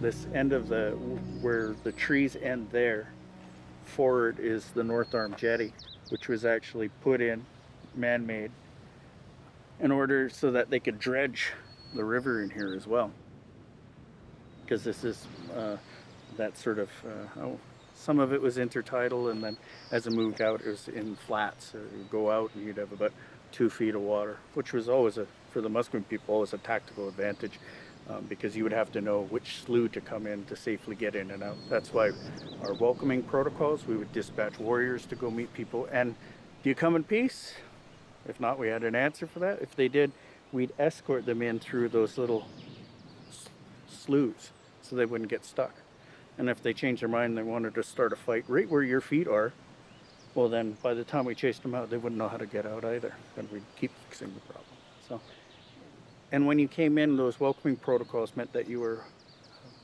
This end of where the trees end there, forward is the North Arm Jetty, which was actually put in, man-made, in order so that they could dredge the river in here as well. Because this is that sort of, some of it was intertidal, and then as it moved out, it was in flats. So you'd go out and you'd have about 2 feet of water, which was always, for the Musqueam people, always a tactical advantage. Because you would have to know which slough to come in to safely get in and out. That's why our welcoming protocols, we would dispatch warriors to go meet people. And do you come in peace? If not, we had an answer for that. If they did, we'd escort them in through those little sloughs so they wouldn't get stuck. And if they changed their mind and they wanted to start a fight right where your feet are, well then by the time we chased them out, they wouldn't know how to get out either. And we'd keep fixing the problem. So. And when you came in, those welcoming protocols meant that you were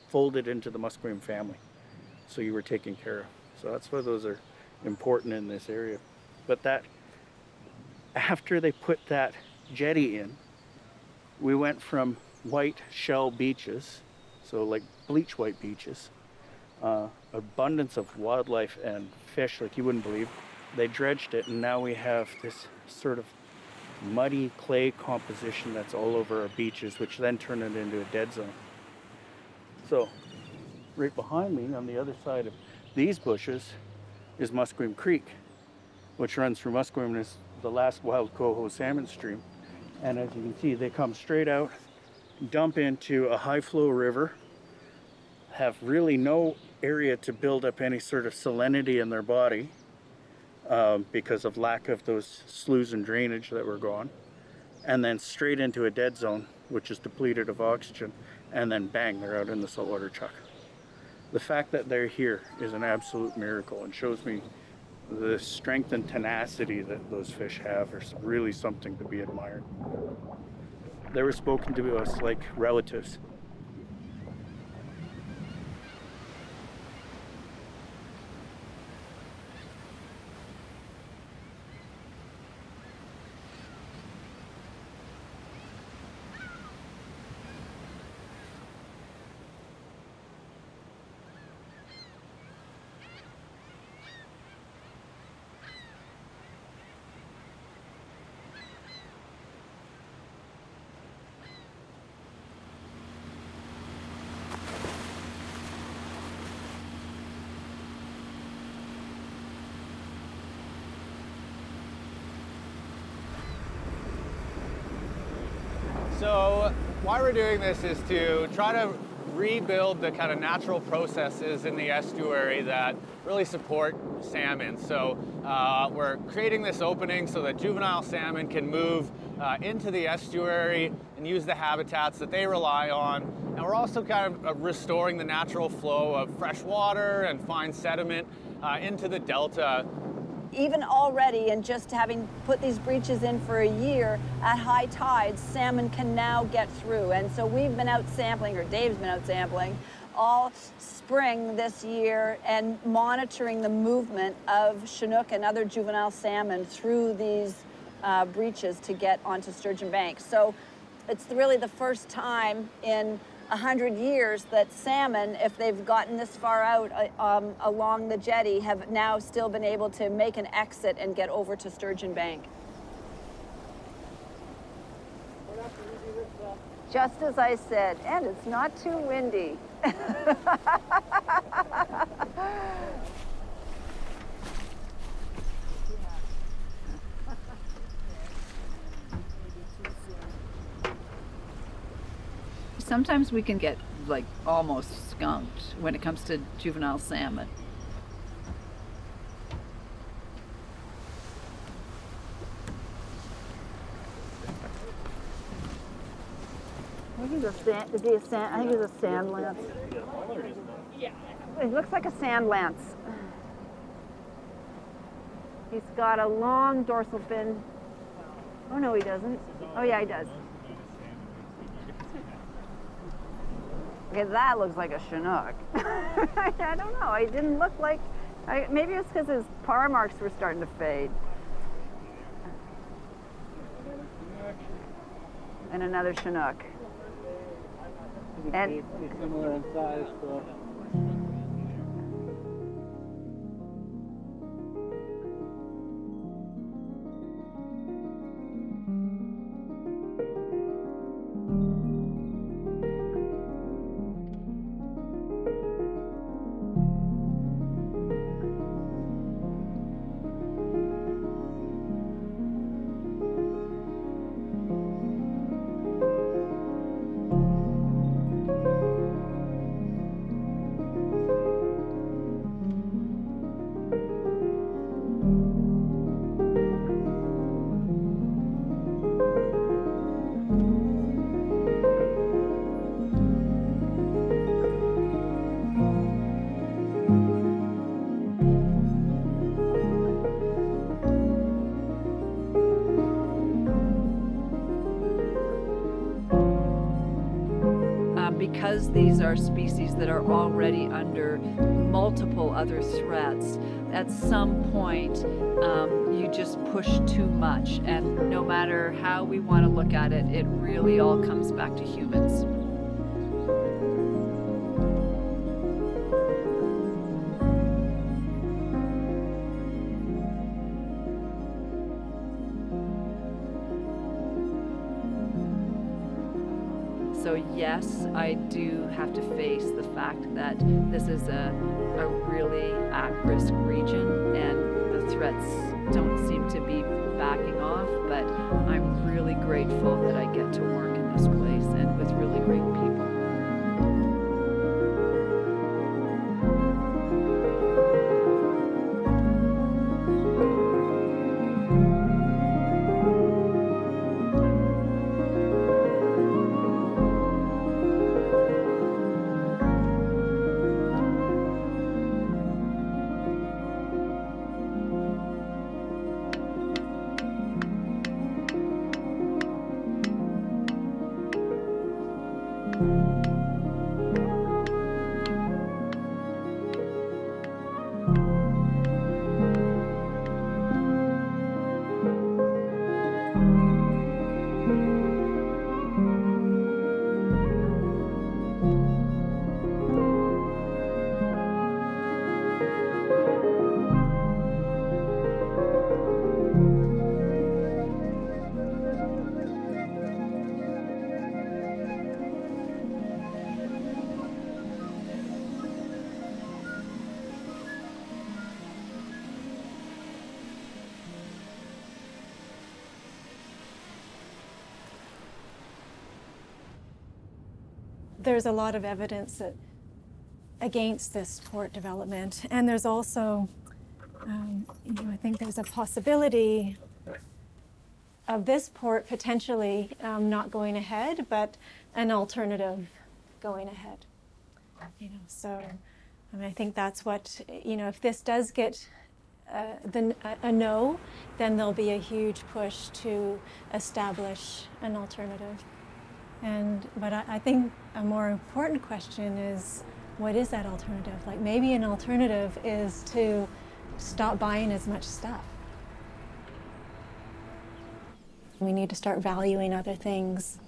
folded into the Musqueam family. So you were taken care of. So that's why those are important in this area. But that, after they put that jetty in, we went from white shell beaches, so like bleach white beaches, abundance of wildlife and fish like you wouldn't believe. They dredged it, and now we have this sort of muddy clay composition that's all over our beaches, which then turn it into a dead zone. So right behind me on the other side of these bushes is Musqueam Creek, which runs through Musqueam and is the last wild coho salmon stream. And as you can see, they come straight out, dump into a high flow river, have really no area to build up any sort of salinity in their body because of lack of those sloughs and drainage that were gone, and then straight into a dead zone, which is depleted of oxygen, and then bang, they're out in the saltwater chuck. The fact that they're here is an absolute miracle and shows me the strength and tenacity that those fish have is really something to be admired. They were spoken to us like relatives. So why we're doing this is to try to rebuild the kind of natural processes in the estuary that really support salmon. So we're creating this opening so that juvenile salmon can move into the estuary and use the habitats that they rely on. And we're also kind of restoring the natural flow of fresh water and fine sediment into the delta. Even already, and just having put these breaches in for a year, at high tides, salmon can now get through. And so we've been out sampling, or Dave's been out sampling, all spring this year and monitoring the movement of Chinook and other juvenile salmon through these breaches to get onto Sturgeon Bank. So it's really the first time in 100 years that salmon, if they've gotten this far out along the jetty, have now still been able to make an exit and get over to Sturgeon Bank. Just as I said, and it's not too windy. Sometimes we can get like almost skunked when it comes to juvenile salmon. I think it's a sand lance. It looks like a sand lance. He's got a long dorsal fin. Oh no, he doesn't. Oh yeah, he does. Okay, that looks like a Chinook. I don't know. It didn't look like. Maybe it's because his paw marks were starting to fade. And another Chinook. And similar in size, so. Because these are species that are already under multiple other threats, at some point you just push too much, and no matter how we want to look at it, it really all comes back to humans. So yes, I do have to face the fact that this is a really at-risk region and the threats don't seem to be backing off, but I'm really grateful that I get to work in this place and with really great people. There's a lot of evidence that against this port development, and there's also, I think there's a possibility of this port potentially not going ahead, but an alternative going ahead. So I think that's what, if this does get a no, then there'll be a huge push to establish an alternative. But I think a more important question is, what is that alternative? Like, maybe an alternative is to stop buying as much stuff. We need to start valuing other things,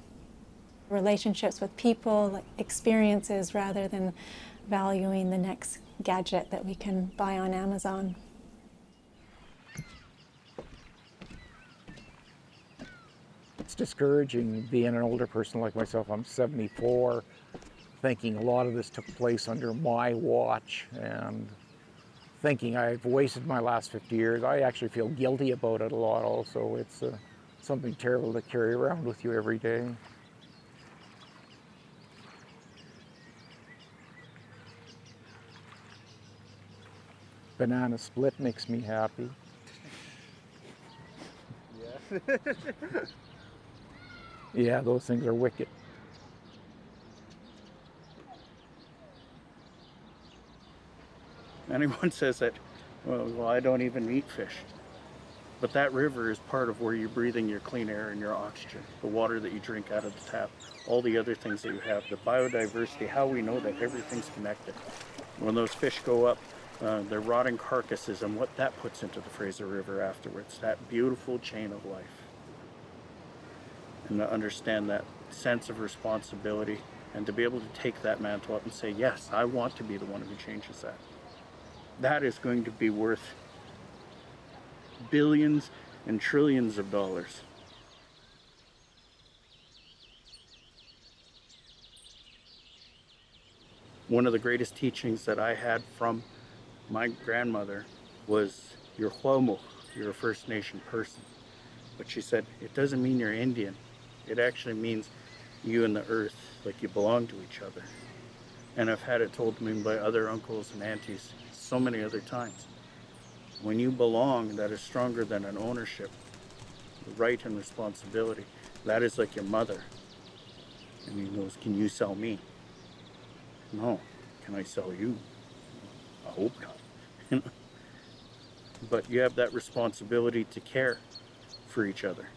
relationships with people, like experiences, rather than valuing the next gadget that we can buy on Amazon. It's discouraging being an older person like myself. I'm 74, thinking a lot of this took place under my watch and thinking I've wasted my last 50 years. I actually feel guilty about it a lot also. It's something terrible to carry around with you every day. Banana split makes me happy. Yeah. Yeah, those things are wicked. Anyone says that, well, I don't even eat fish. But that river is part of where you're breathing your clean air and your oxygen, the water that you drink out of the tap, all the other things that you have, the biodiversity, how we know that everything's connected. When those fish go up, they're rotting carcasses, and what that puts into the Fraser River afterwards, that beautiful chain of life. And to understand that sense of responsibility and to be able to take that mantle up and say, yes, I want to be the one who changes that. That is going to be worth billions and trillions of dollars. One of the greatest teachings that I had from my grandmother was, you're Huamuch, you're a First Nation person. But she said, it doesn't mean you're Indian. It actually means you and the earth, like you belong to each other. And I've had it told to me by other uncles and aunties so many other times. When you belong, that is stronger than an ownership, the right and responsibility. That is like your mother. And he goes, can you sell me? No. Can I sell you? I hope not. But you have that responsibility to care for each other.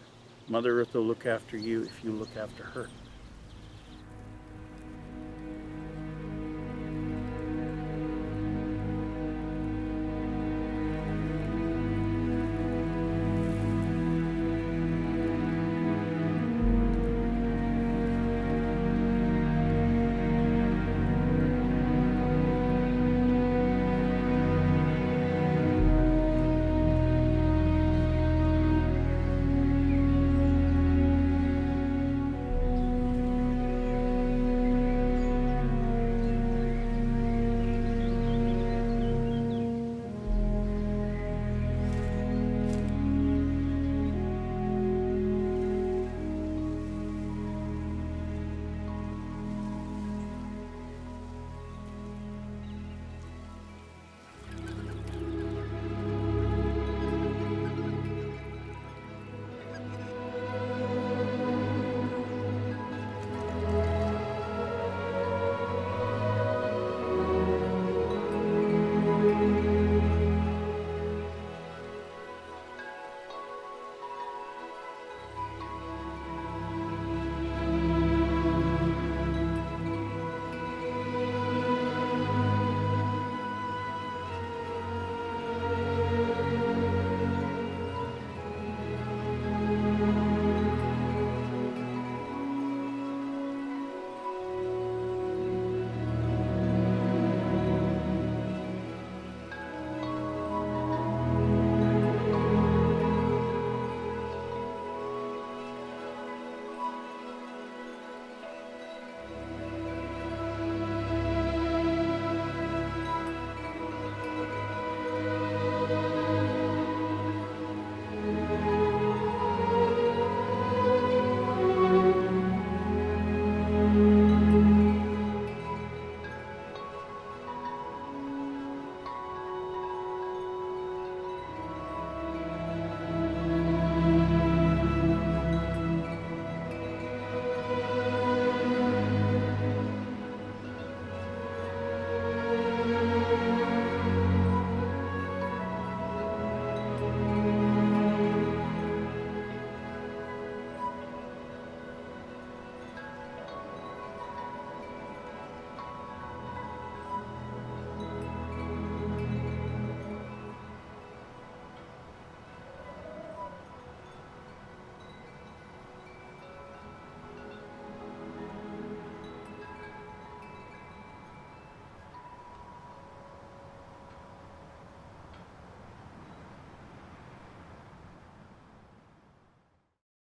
Mother Earth will look after you if you look after her.